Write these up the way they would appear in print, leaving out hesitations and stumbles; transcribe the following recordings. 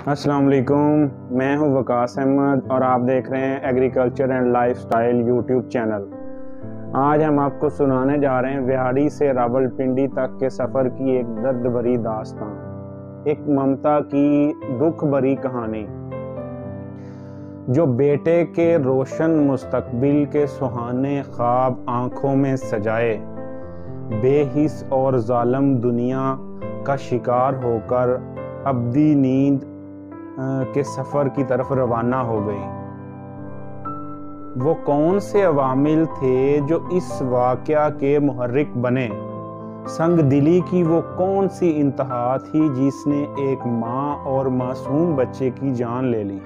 السلام علیکم، میں ہوں وقاص احمد اور آپ دیکھ رہے ہیں agriculture and life style YouTube channel. آج ہم آپ کو سنانے جا رہے ہیں وہاڑی سے راولپنڈی تک کے سفر کی ایک درد بھری داستان، ایک ممتا کی دکھ بھری کہانی جو بیٹے کے روشن مستقبل کے سہانے خواب آنکھوں میں سجائے بے حس اور ظالم دنیا کا شکار ہو کر ابدی نیند کے سفر کی طرف روانہ ہو گئی۔ وہ کون سے عوامل تھے جو اس واقعہ کے محرک بنے؟ سنگ دلی کی وہ کون سی انتہا تھی جس نے ایک ماں اور معصوم بچے کی جان لے لی؟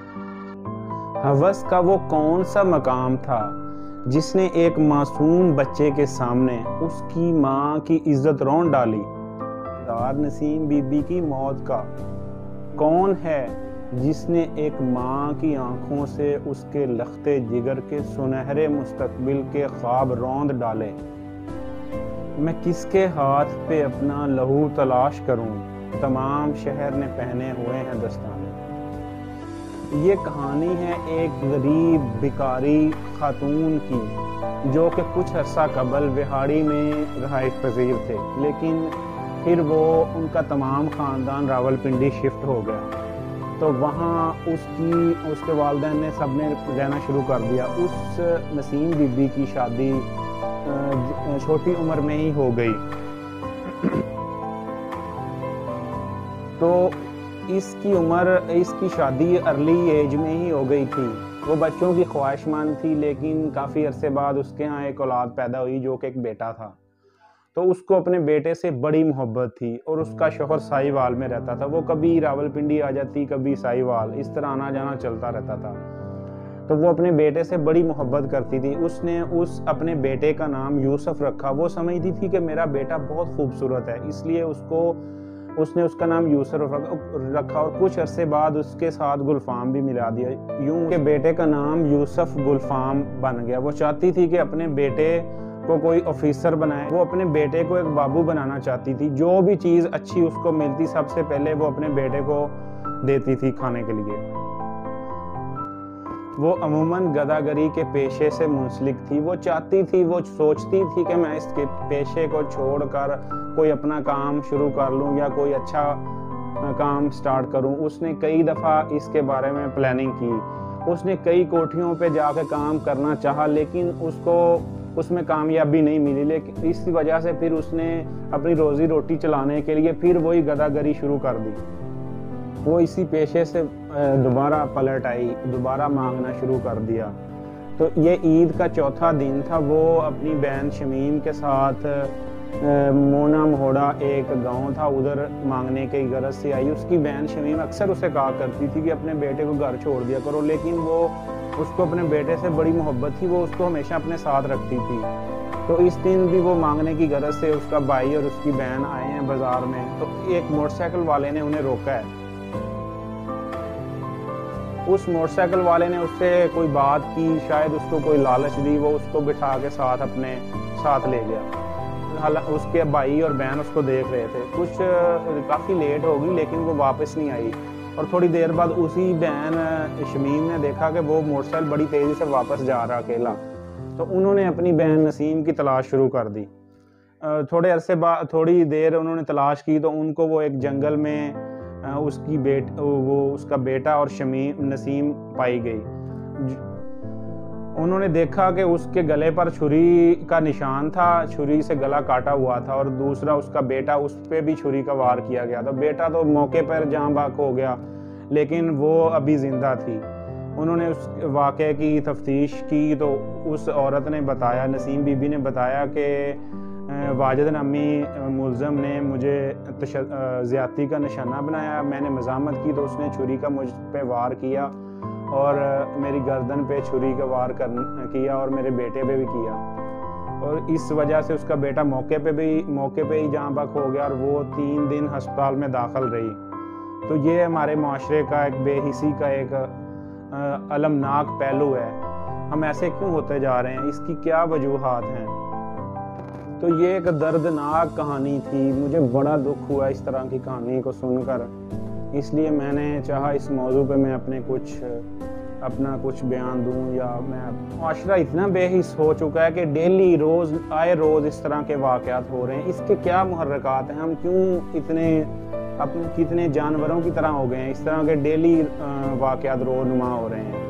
ہوس کا وہ کون سا مقام تھا جس نے ایک معصوم بچے کے سامنے اس کی ماں کی عزت رون ڈالی؟ نسیم بی بی کی موت کا کون ہے جس نے ایک ماں کی آنکھوں سے اس کے لختے جگر کے سنہرے مستقبل کے خواب روند ڈالے؟ میں کس کے ہاتھ پہ اپنا لہو تلاش کروں؟ تمام شہر نے پہنے ہوئے ہیں دستانے۔ یہ کہانی ہے ایک غریب بیکاری خاتون کی جو کہ کچھ عرصہ قبل وہاڑی میں رہائش پذیر تھے، لیکن پھر وہ ان کا تمام خاندان راولپنڈی شفٹ ہو گیا، تو وہاں اس کے والدین نے سب نے رہنا شروع کر دیا۔ اس نسیم بی بی کی شادی چھوٹی عمر میں ہی ہو گئی، تو اس کی شادی ارلی ایج میں ہی ہو گئی تھی۔ وہ بچوں کی خواہش مند تھی، لیکن کافی عرصے بعد اس کے ہاں ایک اولاد پیدا ہوئی جو کہ ایک بیٹا تھا، تو اس کو اپنے بیٹے سے بڑی محبت تھی، اور اس کا شوہر سائی وال میں رہتا تھا۔ وہ کبھی راولپنڈی آ جاتی، کبھی سائی وال، اس طرح آنا جانا چلتا رہتا تھا، تو وہ اپنے بیٹے سے بڑی محبت کرتی تھی۔ اس نے اپنے بیٹے کا نام یوسف رکھا۔ وہ سمجھتی تھی کہ میرا بیٹا بہت خوبصورت ہے، اس لیے اس نے اس کا نام یوسف رکھا، اور کچھ عرصے بعد اس کے ساتھ گلفام بھی ملا دیا، یوں کہ بیٹے کا نام یوسف گلفام بن گیا۔ وہ چاہتی تھی کہ اپنے بیٹے کو کوئی آفیسر بنائے، وہ اپنے بیٹے کو ایک بابو بنانا چاہتی تھی۔ جو بھی چیز اچھی اس کو ملتی سب سے پہلے وہ اپنے بیٹے کو دیتی تھی کھانے کے لیے۔ وہ عموماً گداگری کے پیشے سے منسلک تھی۔ وہ سوچتی تھی کہ میں اس کے پیشے کو چھوڑ کر کوئی اپنا کام شروع کر لوں یا کوئی اچھا کام سٹارٹ کروں۔ اس نے کئی دفعہ اس کے بارے میں پلاننگ کی، اس نے کئی کوٹھیوں پہ جا کے کام کرنا چاہا، لیکن اس میں کامیابی نہیں ملی۔ لیکن اس وجہ سے پھر اس نے اپنی روزی روٹی چلانے کے لیے پھر وہی گداگری شروع کر دی۔ وہ اسی پیشے سے دوبارہ پلٹ آئی، دوبارہ مانگنا شروع کر دیا۔ تو یہ عید کا چوتھا دن تھا۔ وہ اپنی بہن شمیم کے ساتھ مونا مہوڑا ایک گاؤں تھا، ادھر مانگنے کی غرض سے آئی۔ اس کی بہن شمیم اکثر اسے کہا کرتی تھی کہ اپنے بیٹے کو گھر چھوڑ دیا کرو، لیکن اس کو اپنے بیٹے سے بڑی محبت تھی، وہ اس کو ہمیشہ اپنے ساتھ رکھتی تھی۔ تو اس دن بھی وہ مانگنے کی غرض سے اس کا بھائی اور اس کی بہن آئے ہیں بازار میں، تو ایک موٹر سائیکل والے نے انہیں روکا ہے۔ اس موٹر سائیکل والے نے اس سے کوئی بات کی، شاید اس کو کوئی لالچ دی، وہ اس کو بٹھا کے اپنے ساتھ لے گیا۔ اس کے بھائی اور بہن اس کو دیکھ رہے تھے، کافی لیٹ ہو گئی لیکن وہ واپس نہیں آئی، اور تھوڑی دیر بعد اسی بہن شمیم نے دیکھا کہ وہ موٹر سائیکل بڑی تیزی سے واپس جا رہا اکیلا، تو انہوں نے اپنی بہن نسیم کی تلاش شروع کر دی۔ تھوڑے عرصے بعد تھوڑی دیر انہوں نے تلاش کی تو ان کو وہ ایک جنگل میں اس کا بیٹا اور نسیم پائی گئی۔ انہوں نے دیکھا کہ اس کے گلے پر چھری کا نشان تھا، چھری سے گلا کاٹا ہوا تھا، اور دوسرا اس کا بیٹا، اس پہ بھی چھری کا وار کیا گیا تھا۔ بیٹا تو موقع پر جاں بحق ہو گیا، لیکن وہ ابھی زندہ تھی۔ انہوں نے اس واقعے کی تفتیش کی تو اس عورت نے بتایا، نسیم بی بی نے بتایا کہ واجد نامی ملزم نے مجھے زیادتی کا نشانہ بنایا، میں نے مزاحمت کی تو اس نے چھری کا مجھ پہ وار کیا، اور میری گردن پہ چھری کا وار کیا، اور میرے بیٹے پہ بھی کیا، اور اس وجہ سے اس کا بیٹا موقع پہ ہی جاں بحق ہو گیا، اور وہ 3 دن ہسپتال میں داخل رہی۔ تو یہ ہمارے معاشرے کا ایک بے حسی کا ایک المناک پہلو ہے۔ ہم ایسے کیوں ہوتے جا رہے ہیں؟ اس کی کیا وجوہات ہیں؟ تو یہ ایک دردناک کہانی تھی، مجھے بڑا دکھ ہوا اس طرح کی کہانی کو سن کر۔ اس لیے میں نے چاہا اس موضوع پہ میں اپنا کچھ بیان دوں. یا معاشرہ اتنا بے حس ہو چکا ہے کہ ڈیلی روز اس طرح کے واقعات ہو رہے ہیں. اس کے کیا محرکات ہیں؟ ہم کیوں کتنے جانوروں کی طرح ہو گئے ہیں؟ اس طرح کے ڈیلی واقعات رونما ہو رہے ہیں.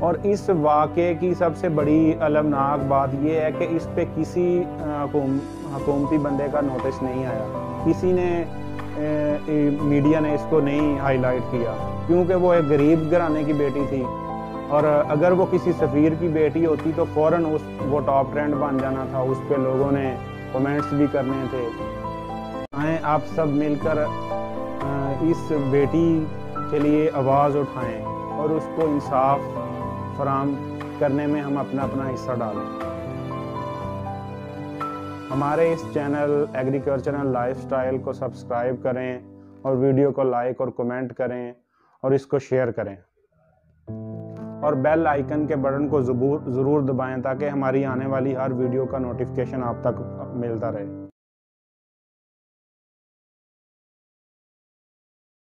اور اس واقعے کی سب سے بڑی المناک بات یہ ہے کہ اس پہ کسی حکومتی بندے کا نوٹس نہیں آیا. کسی نے میڈیا نے اس کو نہیں ہائی لائٹ کیا، کیونکہ وہ ایک غریب گھرانے کی بیٹی تھی. اور اگر وہ کسی سفیر کی بیٹی ہوتی تو فوراً وہ ٹاپ ٹرینڈ بن جانا تھا. اس پہ لوگوں نے کومنٹس بھی کرنے تھے. آئیں آپ سب مل کر اس بیٹی کے لیے آواز اٹھائیں اور اس کو انصاف فراہم کرنے میں ہم اپنا حصہ ڈالیں. ہمارے اس چینل ایگریکلچرل لائف سٹائل کو سبسکرائب کریں اور ویڈیو کو لائک اور کمنٹ کریں اور اس کو شیئر کریں. اور بیل آئیکن کے بٹن کو ضرور دبائیں تاکہ ہماری آنے والی ہر ویڈیو کا نوٹیفیکیشن آپ تک ملتا رہے.